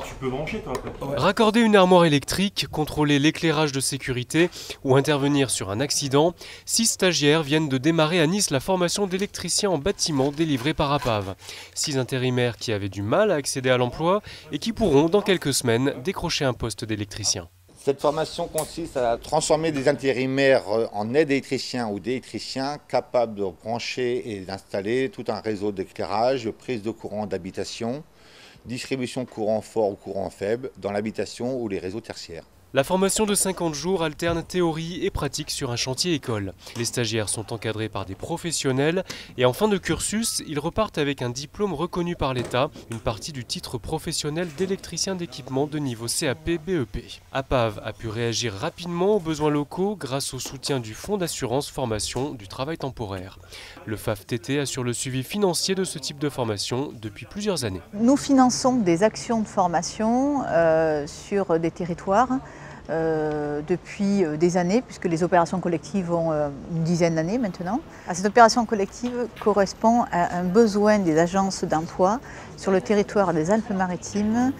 Tu peux brancher toi après. Ouais. Raccorder une armoire électrique, contrôler l'éclairage de sécurité ou intervenir sur un accident, 6 stagiaires viennent de démarrer à Nice la formation d'électricien en bâtiment délivrée par APAV. 6 intérimaires qui avaient du mal à accéder à l'emploi et qui pourront dans quelques semaines décrocher un poste d'électricien. Cette formation consiste à transformer des intérimaires en aides électriciens ou d'électriciens capables de brancher et d'installer tout un réseau d'éclairage, prise de courant d'habitation, distribution de courant fort ou courant faible dans l'habitation ou les réseaux tertiaires. La formation de 50 jours alterne théorie et pratique sur un chantier école. Les stagiaires sont encadrés par des professionnels et en fin de cursus, ils repartent avec un diplôme reconnu par l'État, une partie du titre professionnel d'électricien d'équipement de niveau CAP-BEP. APAV a pu réagir rapidement aux besoins locaux grâce au soutien du Fonds d'assurance formation du travail temporaire. Le FAFTT assure le suivi financier de ce type de formation depuis plusieurs années. Nous finançons des actions de formation sur des territoires depuis des années, puisque les opérations collectives ont une dizaine d'années maintenant. Cette opération collective correspond à un besoin des agences d'emploi sur le territoire des Alpes-Maritimes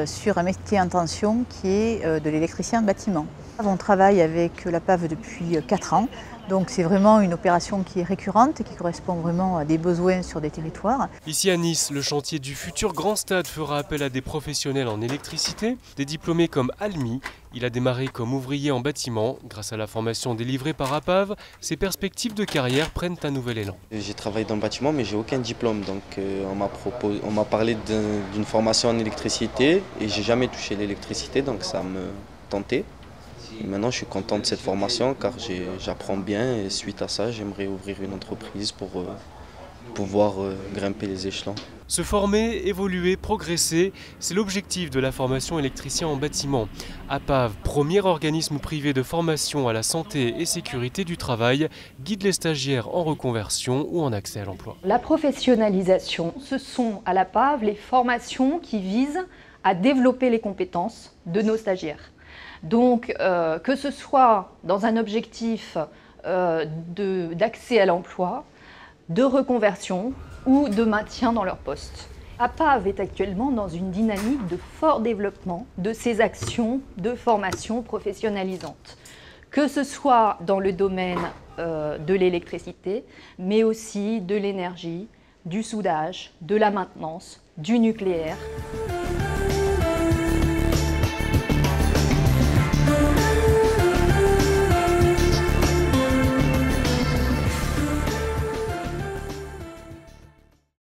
sur un métier en tension qui est de l'électricien bâtiment. On travaille avec la PAV depuis 4 ans. Donc c'est vraiment une opération qui est récurrente et qui correspond vraiment à des besoins sur des territoires. Ici à Nice, le chantier du futur grand stade fera appel à des professionnels en électricité, des diplômés comme Almi. Il a démarré comme ouvrier en bâtiment. Grâce à la formation délivrée par APAV, ses perspectives de carrière prennent un nouvel élan. J'ai travaillé dans le bâtiment mais j'ai aucun diplôme. Donc on m'a parlé d'une formation en électricité et j'ai jamais touché l'électricité, donc ça me tentait. Et maintenant, je suis content de cette formation car j'apprends bien et suite à ça, j'aimerais ouvrir une entreprise pour pouvoir grimper les échelons. Se former, évoluer, progresser, c'est l'objectif de la formation électricien en bâtiment. APAV, premier organisme privé de formation à la santé et sécurité du travail, guide les stagiaires en reconversion ou en accès à l'emploi. La professionnalisation, ce sont à l'APAV les formations qui visent à développer les compétences de nos stagiaires. Donc, que ce soit dans un objectif d'accès à l'emploi, de reconversion ou de maintien dans leur poste. APAV est actuellement dans une dynamique de fort développement de ses actions de formation professionnalisante, que ce soit dans le domaine de l'électricité, mais aussi de l'énergie, du soudage, de la maintenance, du nucléaire.